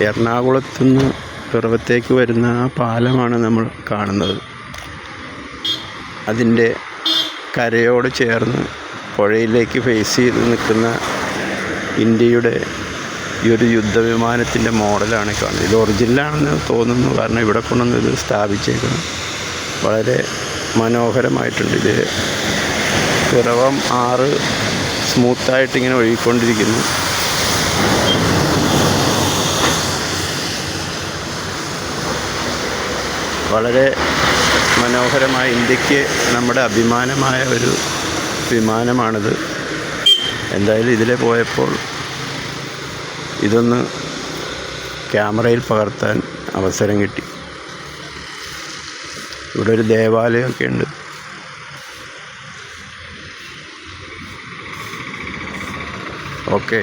എറണാകുളത്തുനിന്ന് പിറവത്തേക്ക് വരുന്ന ആ പാലമാണ് നമ്മൾ കാണുന്നത്. അതിൻ്റെ കരയോട് ചേർന്ന് പുഴയിലേക്ക് ഫേസ് ചെയ്ത് നിൽക്കുന്ന ഇന്ത്യയുടെ ഈ ഒരു യുദ്ധവിമാനത്തിൻ്റെ മോഡലാണ് കാണുന്നത്. ഇത് ഒറിജിനലാണെന്ന് തോന്നുന്നു, കാരണം ഇവിടെ കൊണ്ടൊന്നും ഇത് സ്ഥാപിച്ചേക്കണം. വളരെ മനോഹരമായിട്ടുണ്ട്. ഇത് പിറവം ആറ് സ്മൂത്തായിട്ടിങ്ങനെ ഒഴുകിക്കൊണ്ടിരിക്കുന്നു. വളരെ മനോഹരമായ, ഇന്ത്യക്ക് നമ്മുടെ അഭിമാനമായ ഒരു വിമാനമാണിത്. എന്തായാലും ഇതിലെ പോയപ്പോൾ ഇതൊന്ന് ക്യാമറയിൽ പകർത്താൻ അവസരം കിട്ടി. ഇവിടെ ഒരു ദേവാലയമൊക്കെ ഉണ്ട്. ഓക്കെ.